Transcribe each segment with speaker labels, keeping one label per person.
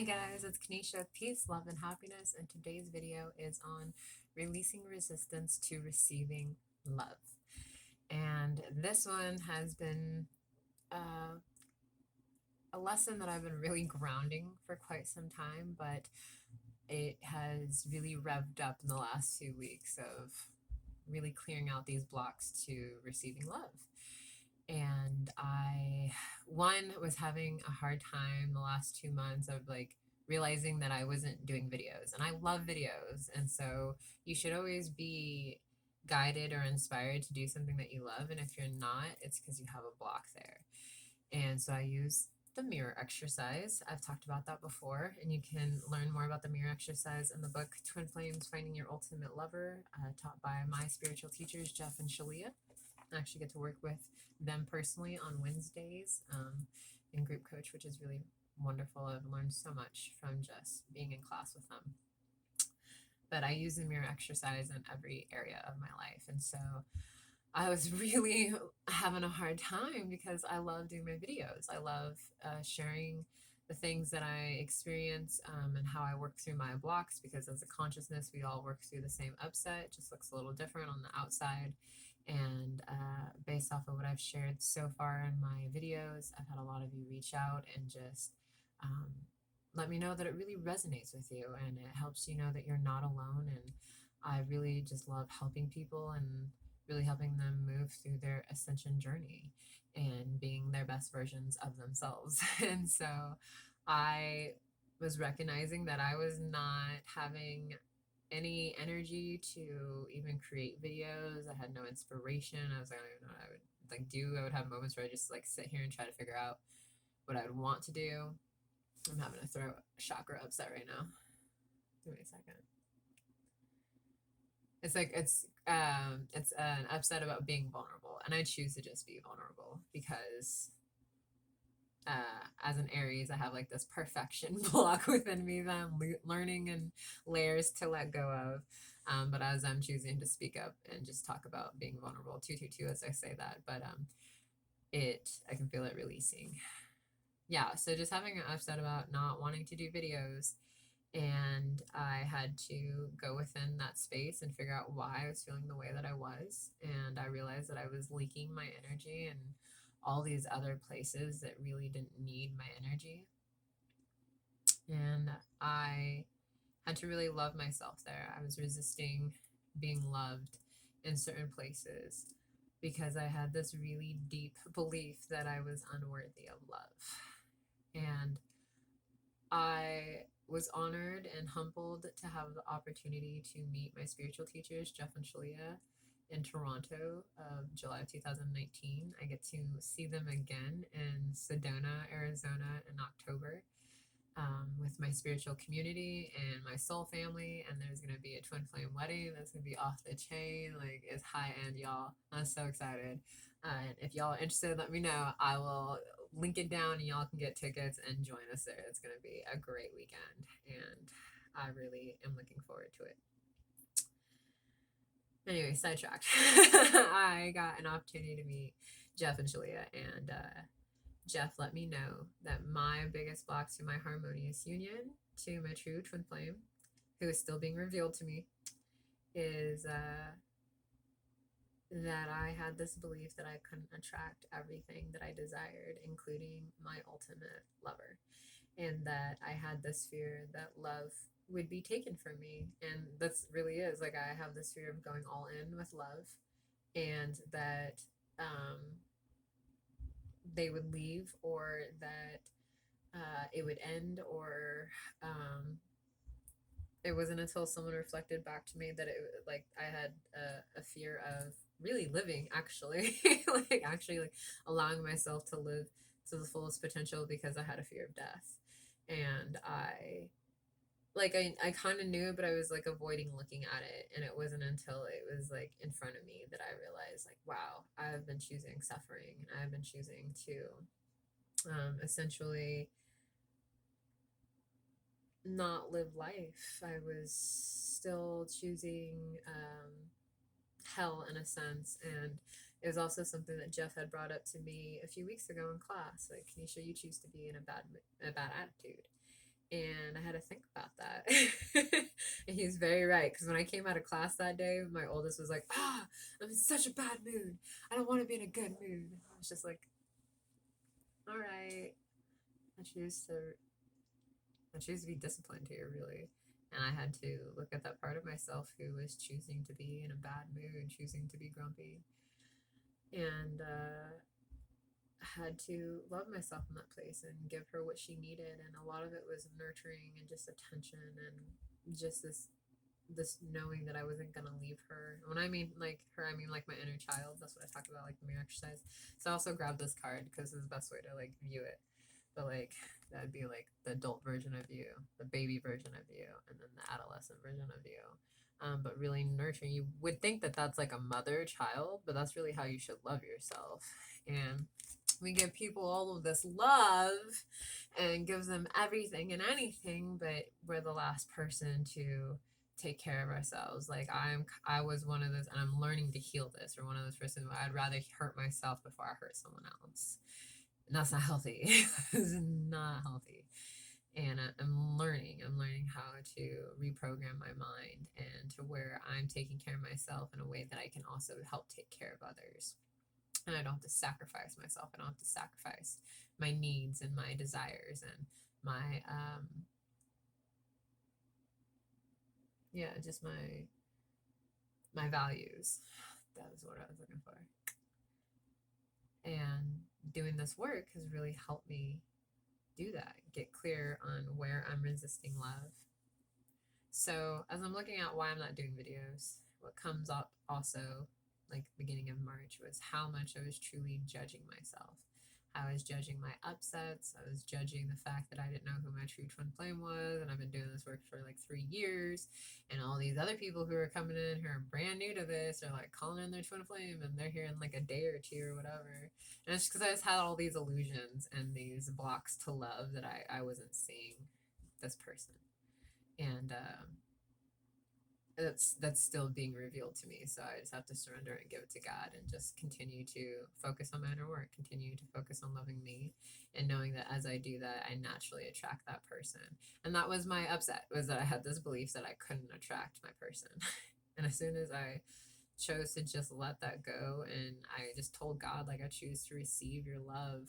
Speaker 1: Hi guys, it's Kanisha. Peace, love, and happiness. And today's video is on releasing resistance to receiving love. And this one has been a lesson that I've been really grounding for quite some time, but it has really revved up in the last few weeks of really clearing out these blocks to receiving love. And one, was having a hard time the last 2 months of realizing that I wasn't doing videos. And I love videos. And so you should always be guided or inspired to do something that you love. And if you're not, it's because you have a block there. And so I use the mirror exercise. I've talked about that before, and you can learn more about the mirror exercise in the book Twin Flames Finding Your Ultimate Lover, taught by my spiritual teachers, Jeff and Shalia. I actually get to work with them personally on Wednesdays in group coach, which is really wonderful. I've learned so much from just being in class with them. But I use the mirror exercise in every area of my life. And so I was really having a hard time because I love doing my videos. I love sharing the things that I experience and how I work through my blocks, because as a consciousness, we all work through the same upset. It just looks a little different on the outside. And based off of what I've shared so far in my videos, I've had a lot of you reach out and just let me know that it really resonates with you and it helps you know that you're not alone. And I really just love helping people and really helping them move through their ascension journey and being their best versions of themselves. And so I was recognizing that I was not having any energy to even create videos. I had no inspiration. I was like, I don't even know what I would do. I would have moments where I just sit here and try to figure out what I would want to do. I'm having a throat chakra upset right now. Give me a second. It's an upset about being vulnerable, and I choose to just be vulnerable because as an Aries, I have this perfection block within me that I'm learning and layers to let go of. But as I'm choosing to speak up and just talk about being vulnerable, 222 as I say that, but I can feel it releasing. Yeah, so just having an upset about not wanting to do videos, and I had to go within that space and figure out why I was feeling the way that I was. And I realized that I was leaking my energy in all these other places that really didn't need my energy. And I had to really love myself there. I was resisting being loved in certain places because I had this really deep belief that I was unworthy of love. And I was honored and humbled to have the opportunity to meet my spiritual teachers, Jeff and Shalia, in Toronto of July of 2019. I get to see them again in Sedona, Arizona in October with my spiritual community and my soul family. And there's going to be a twin flame wedding that's going to be off the chain. It's high end, y'all. I'm so excited. And if y'all are interested, let me know. I will link it down and y'all can get tickets and join us there. It's going to be a great weekend. And I really am looking forward to it. Anyway, sidetracked. I got an opportunity to meet Jeff and Julia, and Jeff let me know that my biggest block to my harmonious union, to my true twin flame, who is still being revealed to me, is that I had this belief that I couldn't attract everything that I desired, including my ultimate lover. And that I had this fear that love would be taken from me. And that's really is I have this fear of going all in with love, and that they would leave, or that it would end, or it wasn't until someone reflected back to me that it I had a fear of really living, actually. Actually allowing myself to live to the fullest potential, because I had a fear of death. And I kind of knew, but I was avoiding looking at it. And it wasn't until it was in front of me that I realized wow, I've been choosing suffering, and I've been choosing to essentially not live life. I was still choosing hell in a sense. And it was also something that Jeff had brought up to me a few weeks ago in class. Kanisha, you choose to be in a bad attitude. And I had to think about that. And he's very right. Because when I came out of class that day, my oldest was like, I'm in such a bad mood. I don't want to be in a good mood. I was just like, all right. I choose to I choose to be disciplined here, really. And I had to look at that part of myself who was choosing to be in a bad mood, choosing to be grumpy. And had to love myself in that place and give her what she needed. And a lot of it was nurturing and just attention and just this knowing that I wasn't gonna leave her. When I mean like her, I mean like my inner child. That's what I talk about, like the mirror exercise. So I also grabbed this card because it's the best way to like view it. But like that'd be like the adult version of you, the baby version of you, and then the adolescent version of you. But really nurturing. You would think that that's like a mother child, but that's really how you should love yourself. And we give people all of this love and gives them everything and anything, but we're the last person to take care of ourselves. Like I was one of those, and I'm learning to heal this, or one of those persons where I'd rather hurt myself before I hurt someone else. And that's not healthy. It's not healthy. And I'm learning. I'm learning how to reprogram my mind and to where I'm taking care of myself in a way that I can also help take care of others. And I don't have to sacrifice myself. I don't have to sacrifice my needs and my desires and my just my values. That was what I was looking for. And doing this work has really helped me do that, get clear on where I'm resisting love. So as I'm looking at why I'm not doing videos, what comes up also like beginning of March was how much I was truly judging myself. I was judging my upsets. I was judging the fact that I didn't know who my true twin flame was, and I've been doing this work for like 3 years. And all these other people who are coming in who are brand new to this are like calling in their twin flame, and they're here in like a day or two or whatever. And it's because I just had all these illusions and these blocks to love that I wasn't seeing this person, and that's still being revealed to me. So I just have to surrender and give it to God and just continue to focus on my inner work, continue to focus on loving me, and knowing that as I do that, I naturally attract that person. And that was my upset, was that I had this belief that I couldn't attract my person. And as soon as I chose to just let that go, and I just told God, like, I choose to receive your love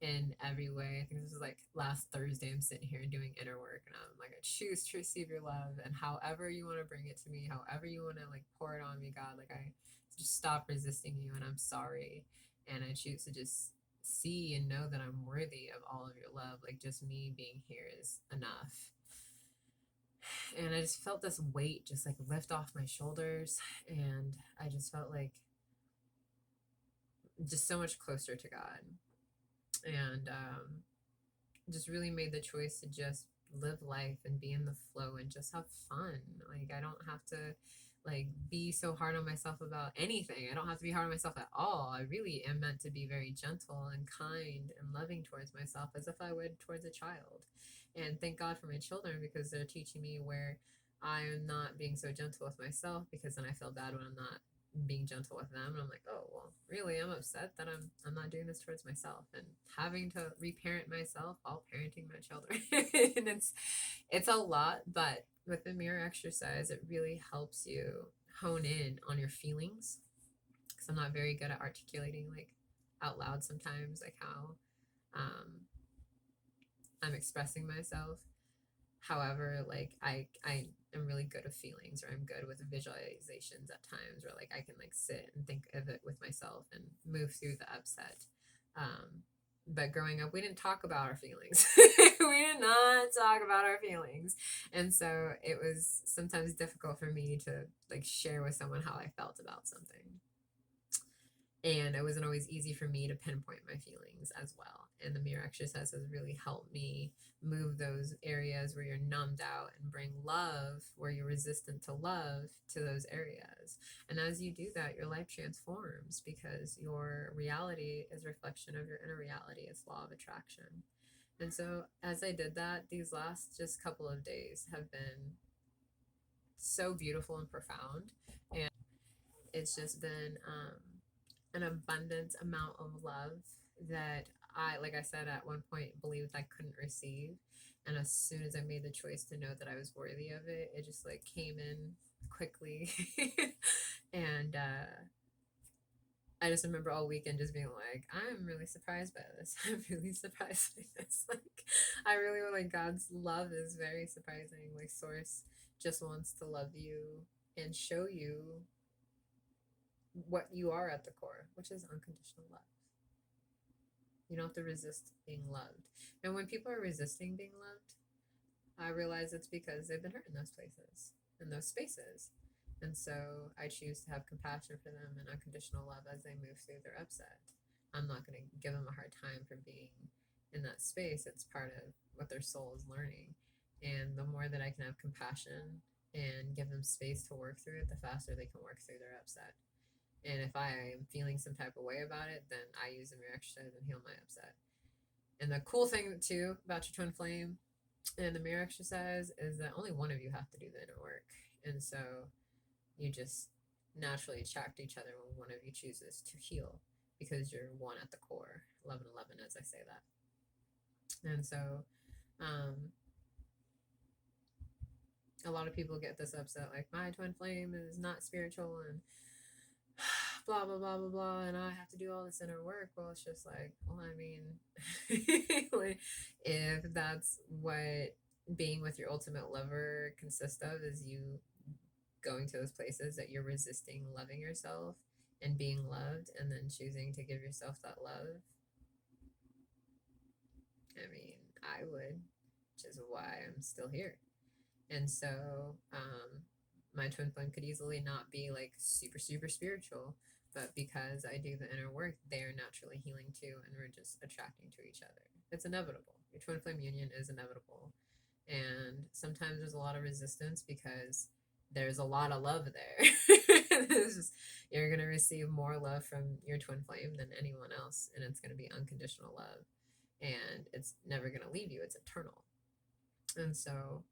Speaker 1: in every way. I think this was like last Thursday. I'm sitting here doing inner work, and I'm like, I choose to receive your love, and however you want to bring it to me, however you want to like pour it on me, God, like I just stop resisting you, and I'm sorry, and I choose to just see and know that I'm worthy of all of your love. Like just me being here is enough. And I just felt this weight just like lift off my shoulders, and I just felt like just so much closer to God. And just really made the choice to just live life and be in the flow and just have fun. Like I don't have to like be so hard on myself about anything. I don't have to be hard on myself at all. I really am meant to be very gentle and kind and loving towards myself as if I would towards a child. And thank God for my children because they're teaching me where I am not being so gentle with myself, because then I feel bad when I'm not being gentle with them, and I'm like, oh well, really I'm upset that I'm not doing this towards myself, and having to reparent myself while parenting my children. And it's a lot, but with the mirror exercise it really helps you hone in on your feelings, because I'm not very good at articulating like out loud sometimes like how I'm expressing myself. However, like I am really good with feelings, or I'm good with visualizations at times, or like I can like sit and think of it with myself and move through the upset. But growing up, we didn't talk about our feelings. We did not talk about our feelings, and so it was sometimes difficult for me to like share with someone how I felt about something. And it wasn't always easy for me to pinpoint my feelings as well. And the mirror exercise has really helped me move those areas where you're numbed out and bring love where you're resistant to love to those areas. And as you do that, your life transforms, because your reality is a reflection of your inner reality. It's law of attraction. And so as I did that, these last just couple of days have been so beautiful and profound. And it's just been an abundant amount of love that I, like I said, at one point believed I couldn't receive. And as soon as I made the choice to know that I was worthy of it, it just like came in quickly. And I just remember all weekend just being like, I'm really surprised by this. I'm really surprised by this. Like, I really like God's love is very surprising. Like, Source just wants to love you and show you what you are at the core, which is unconditional love. You don't have to resist being loved. And when people are resisting being loved, I realize it's because they've been hurt in those places, in those spaces. And so I choose to have compassion for them and unconditional love as they move through their upset. I'm not going to give them a hard time for being in that space. It's part of what their soul is learning. And the more that I can have compassion and give them space to work through it, the faster they can work through their upset. And if I am feeling some type of way about it, then I use the mirror exercise and heal my upset. And the cool thing too about your twin flame and the mirror exercise is that only one of you have to do the inner work. And so you just naturally attract each other when one of you chooses to heal because you're one at the core. 1111 as I say that. And so a lot of people get this upset like my twin flame is not spiritual and blah blah blah blah blah and I have to do all this inner work. Well, it's just like, well, I mean, if that's what being with your ultimate lover consists of, is you going to those places that you're resisting loving yourself and being loved and then choosing to give yourself that love. I mean, I would, which is why I'm still here. And so my twin flame could easily not be like super super spiritual, but because I do the inner work, they're naturally healing too, and we're just attracting to each other. It's inevitable. Your twin flame union is inevitable. And sometimes there's a lot of resistance because there's a lot of love there. Just, you're going to receive more love from your twin flame than anyone else, and it's going to be unconditional love. And it's never going to leave you, it's eternal. And so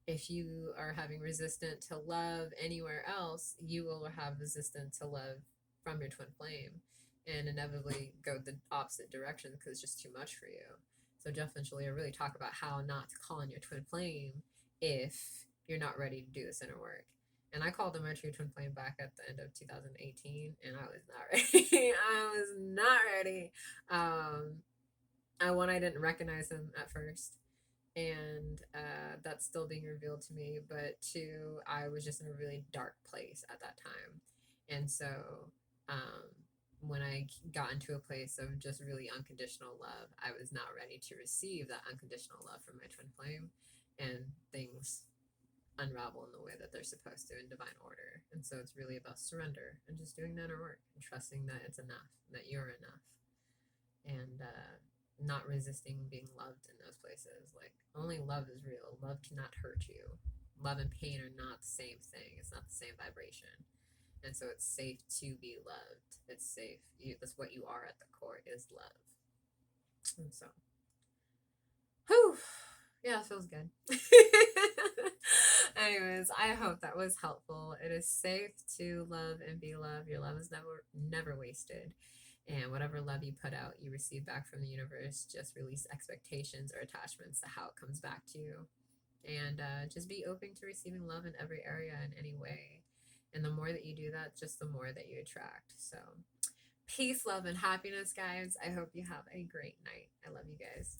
Speaker 1: if you are having resistance to love anywhere else, you will have resistance to love from your twin flame and inevitably go the opposite direction because it's just too much for you. So definitely I really talk about how not to call in your twin flame if you're not ready to do this inner work. And I called in my true twin flame back at the end of 2018 and I was not ready. I was not ready. I didn't recognize him at first and that's still being revealed to me, but two, I was just in a really dark place at that time. And so when I got into a place of just really unconditional love, I was not ready to receive that unconditional love from my twin flame, and things unravel in the way that they're supposed to in divine order. And so it's really about surrender and just doing that inner work and trusting that it's enough, that you're enough, and not resisting being loved in those places. Like, only love is real. Love cannot hurt you. Love and pain are not the same thing. It's not the same vibration. And so it's safe to be loved. It's safe. That's what you are at the core, is love. And so, whew, yeah, it feels good. Anyways, I hope that was helpful. It is safe to love and be loved. Your love is never wasted. And whatever love you put out, you receive back from the universe. Just release expectations or attachments to how it comes back to you. And just be open to receiving love in every area, in any way. And the more that you do that, just the more that you attract. So, peace, love, and happiness, guys. I hope you have a great night. I love you guys.